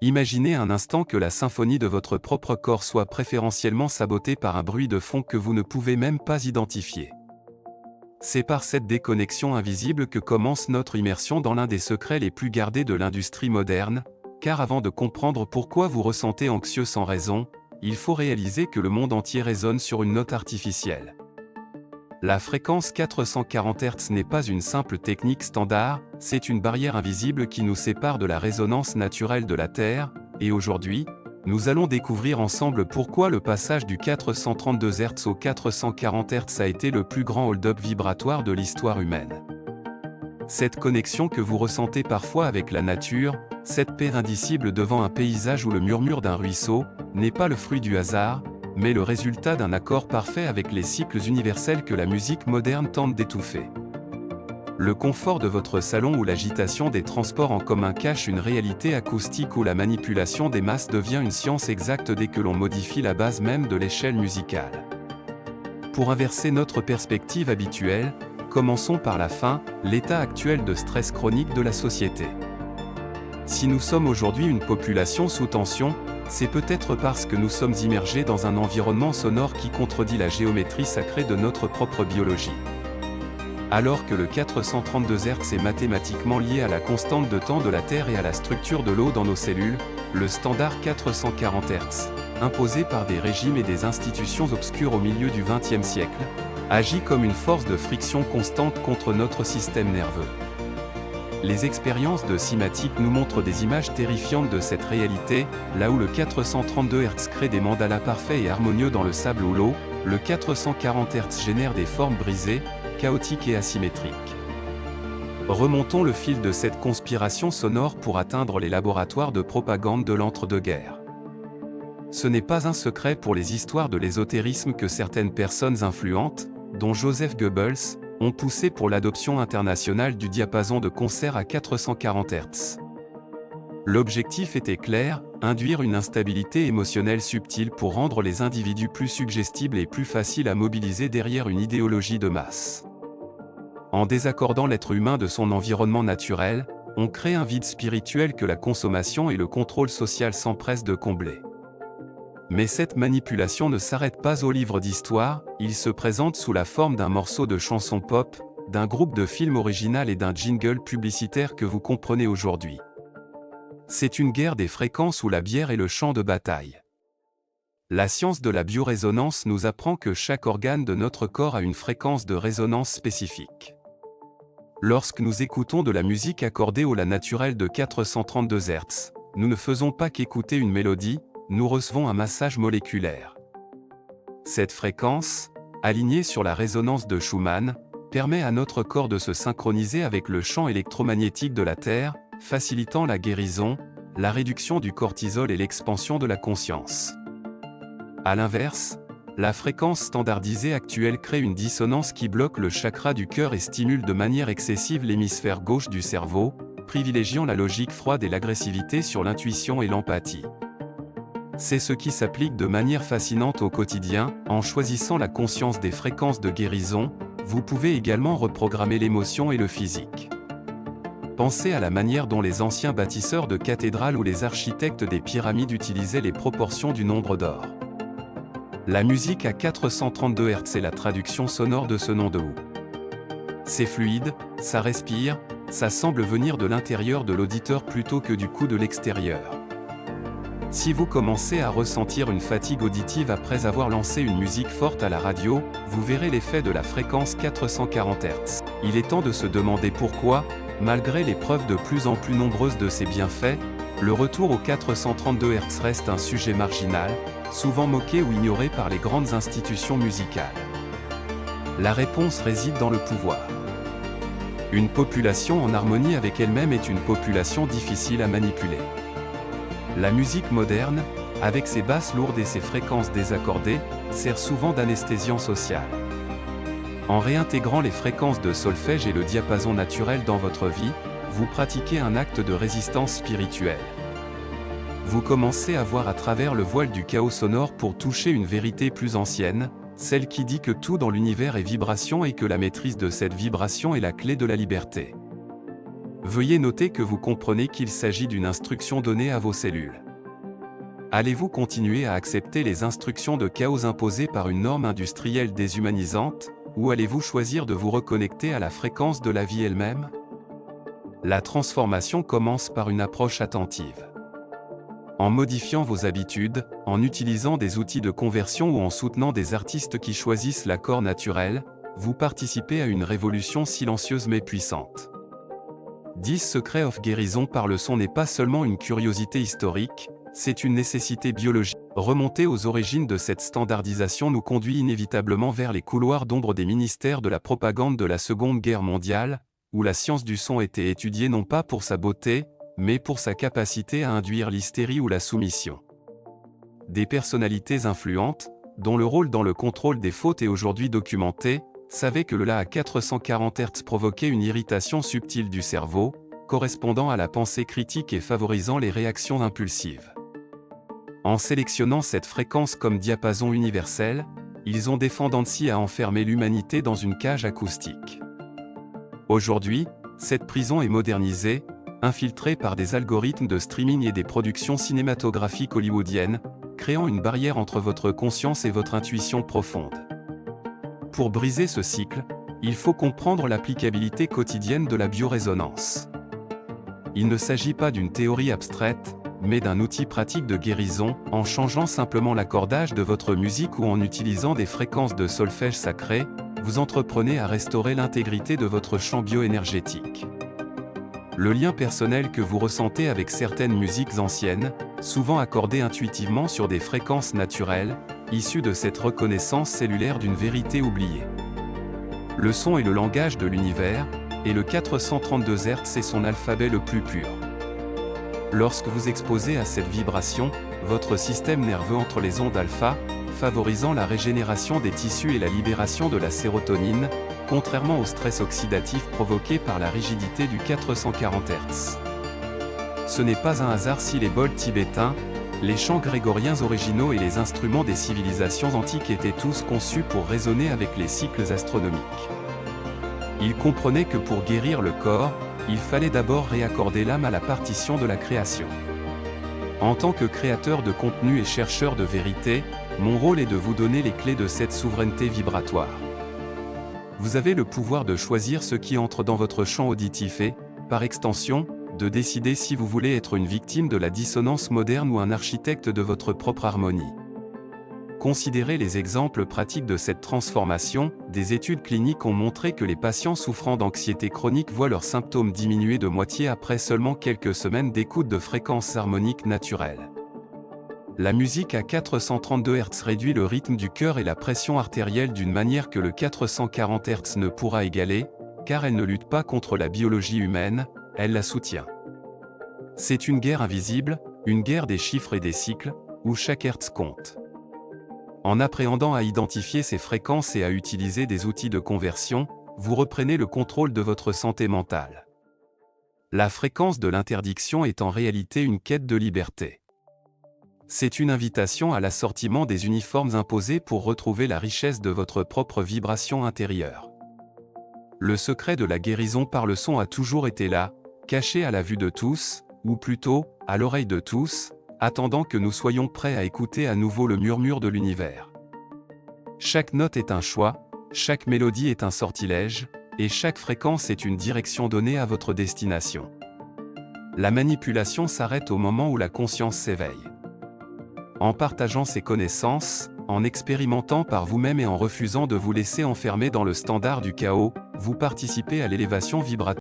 Imaginez un instant que la symphonie de votre propre corps soit préférentiellement sabotée par un bruit de fond que vous ne pouvez même pas identifier. C'est par cette déconnexion invisible que commence notre immersion dans l'un des secrets les plus gardés de l'industrie moderne, car avant de comprendre pourquoi vous ressentez anxieux sans raison, il faut réaliser que le monde entier résonne sur une note artificielle. La fréquence 440 Hz n'est pas une simple technique standard, c'est une barrière invisible qui nous sépare de la résonance naturelle de la Terre, et aujourd'hui, nous allons découvrir ensemble pourquoi le passage du 432 Hz au 440 Hz a été le plus grand hold-up vibratoire de l'histoire humaine. Cette connexion que vous ressentez parfois avec la nature, cette paix indicible devant un paysage ou le murmure d'un ruisseau, n'est pas le fruit du hasard, mais le résultat d'un accord parfait avec les cycles universels que la musique moderne tente d'étouffer. Le confort de votre salon ou l'agitation des transports en commun cachent une réalité acoustique où la manipulation des masses devient une science exacte dès que l'on modifie la base même de l'échelle musicale. Pour inverser notre perspective habituelle, commençons par la fin, l'état actuel de stress chronique de la société. Si nous sommes aujourd'hui une population sous tension, c'est peut-être parce que nous sommes immergés dans un environnement sonore qui contredit la géométrie sacrée de notre propre biologie. Alors que le 432 Hz est mathématiquement lié à la constante de temps de la Terre et à la structure de l'eau dans nos cellules, le standard 440 Hz, imposé par des régimes et des institutions obscures au milieu du XXe siècle, agit comme une force de friction constante contre notre système nerveux. Les expériences de cinématique nous montrent des images terrifiantes de cette réalité, là où le 432 Hz crée des mandalas parfaits et harmonieux dans le sable ou l'eau, le 440 Hz génère des formes brisées, chaotiques et asymétriques. Remontons le fil de cette conspiration sonore pour atteindre les laboratoires de propagande de l'entre-deux-guerres. Ce n'est pas un secret pour les histoires de l'ésotérisme que certaines personnes influentes, dont Joseph Goebbels, ont poussé pour l'adoption internationale du diapason de concert à 440 Hz. L'objectif était clair, induire une instabilité émotionnelle subtile pour rendre les individus plus suggestibles et plus faciles à mobiliser derrière une idéologie de masse. En désaccordant l'être humain de son environnement naturel, on crée un vide spirituel que la consommation et le contrôle social s'empressent de combler. Mais cette manipulation ne s'arrête pas au livre d'histoire, il se présente sous la forme d'un morceau de chanson pop, d'un groupe de film original et d'un jingle publicitaire que vous comprenez aujourd'hui. C'est une guerre des fréquences où la bière est le champ de bataille. La science de la biorésonance nous apprend que chaque organe de notre corps a une fréquence de résonance spécifique. Lorsque nous écoutons de la musique accordée au la naturelle de 432 Hz, nous ne faisons pas qu'écouter une mélodie, nous recevons un massage moléculaire. Cette fréquence, alignée sur la résonance de Schumann, permet à notre corps de se synchroniser avec le champ électromagnétique de la Terre, facilitant la guérison, la réduction du cortisol et l'expansion de la conscience. À l'inverse, la fréquence standardisée actuelle crée une dissonance qui bloque le chakra du cœur et stimule de manière excessive l'hémisphère gauche du cerveau, privilégiant la logique froide et l'agressivité sur l'intuition et l'empathie. C'est ce qui s'applique de manière fascinante au quotidien, en choisissant la conscience des fréquences de guérison, vous pouvez également reprogrammer l'émotion et le physique. Pensez à la manière dont les anciens bâtisseurs de cathédrales ou les architectes des pyramides utilisaient les proportions du nombre d'or. La musique à 432 Hz est la traduction sonore de ce nom de Wu. C'est fluide, ça respire, ça semble venir de l'intérieur de l'auditeur plutôt que du coup de l'extérieur. Si vous commencez à ressentir une fatigue auditive après avoir lancé une musique forte à la radio, vous verrez l'effet de la fréquence 440 Hz. Il est temps de se demander pourquoi, malgré les preuves de plus en plus nombreuses de ses bienfaits, le retour au 432 Hz reste un sujet marginal, souvent moqué ou ignoré par les grandes institutions musicales. La réponse réside dans le pouvoir. Une population en harmonie avec elle-même est une population difficile à manipuler. La musique moderne, avec ses basses lourdes et ses fréquences désaccordées, sert souvent d'anesthésiant social. En réintégrant les fréquences de solfège et le diapason naturel dans votre vie, vous pratiquez un acte de résistance spirituelle. Vous commencez à voir à travers le voile du chaos sonore pour toucher une vérité plus ancienne, celle qui dit que tout dans l'univers est vibration et que la maîtrise de cette vibration est la clé de la liberté. Veuillez noter que vous comprenez qu'il s'agit d'une instruction donnée à vos cellules. Allez-vous continuer à accepter les instructions de chaos imposées par une norme industrielle déshumanisante, ou allez-vous choisir de vous reconnecter à la fréquence de la vie elle-même? La transformation commence par une approche attentive. En modifiant vos habitudes, en utilisant des outils de conversion ou en soutenant des artistes qui choisissent l'accord naturel, vous participez à une révolution silencieuse mais puissante. 10 secrets of guérison par le son n'est pas seulement une curiosité historique, c'est une nécessité biologique. Remonter aux origines de cette standardisation nous conduit inévitablement vers les couloirs d'ombre des ministères de la propagande de la Seconde Guerre mondiale, où la science du son était étudiée non pas pour sa beauté, mais pour sa capacité à induire l'hystérie ou la soumission. Des personnalités influentes, dont le rôle dans le contrôle des fautes est aujourd'hui documenté, savaient que le La à 440 Hz provoquait une irritation subtile du cerveau, correspondant à la pensée critique et favorisant les réactions impulsives. En sélectionnant cette fréquence comme diapason universel, ils ont défendu à enfermer l'humanité dans une cage acoustique. Aujourd'hui, cette prison est modernisée, infiltrée par des algorithmes de streaming et des productions cinématographiques hollywoodiennes, créant une barrière entre votre conscience et votre intuition profonde. Pour briser ce cycle, il faut comprendre l'applicabilité quotidienne de la biorésonance. Il ne s'agit pas d'une théorie abstraite, mais d'un outil pratique de guérison, en changeant simplement l'accordage de votre musique ou en utilisant des fréquences de solfège sacré, vous entreprenez à restaurer l'intégrité de votre champ bioénergétique. Le lien personnel que vous ressentez avec certaines musiques anciennes, souvent accordées intuitivement sur des fréquences naturelles, issues de cette reconnaissance cellulaire d'une vérité oubliée. Le son est le langage de l'univers, et le 432 Hz est son alphabet le plus pur. Lorsque vous exposez à cette vibration, votre système nerveux entre les ondes alpha, favorisant la régénération des tissus et la libération de la sérotonine, contrairement au stress oxydatif provoqué par la rigidité du 440 Hz. Ce n'est pas un hasard si les bols tibétains, les chants grégoriens originaux et les instruments des civilisations antiques étaient tous conçus pour résonner avec les cycles astronomiques. Ils comprenaient que pour guérir le corps, il fallait d'abord réaccorder l'âme à la partition de la création. En tant que créateur de contenu et chercheur de vérité, mon rôle est de vous donner les clés de cette souveraineté vibratoire. Vous avez le pouvoir de choisir ce qui entre dans votre champ auditif et, par extension, de décider si vous voulez être une victime de la dissonance moderne ou un architecte de votre propre harmonie. Considérez les exemples pratiques de cette transformation. Des études cliniques ont montré que les patients souffrant d'anxiété chronique voient leurs symptômes diminuer de moitié après seulement quelques semaines d'écoute de fréquences harmoniques naturelles. La musique à 432 Hz réduit le rythme du cœur et la pression artérielle d'une manière que le 440 Hz ne pourra égaler, car elle ne lutte pas contre la biologie humaine, elle la soutient. C'est une guerre invisible, une guerre des chiffres et des cycles, où chaque Hertz compte. En appréhendant à identifier ces fréquences et à utiliser des outils de conversion, vous reprenez le contrôle de votre santé mentale. La fréquence de l'interdiction est en réalité une quête de liberté. C'est une invitation à l'assortiment des uniformes imposés pour retrouver la richesse de votre propre vibration intérieure. Le secret de la guérison par le son a toujours été là, caché à la vue de tous, ou plutôt, à l'oreille de tous, attendant que nous soyons prêts à écouter à nouveau le murmure de l'univers. Chaque note est un choix, chaque mélodie est un sortilège, et chaque fréquence est une direction donnée à votre destination. La manipulation s'arrête au moment où la conscience s'éveille. En partageant ces connaissances, en expérimentant par vous-même et en refusant de vous laisser enfermer dans le standard du chaos, vous participez à l'élévation vibratoire.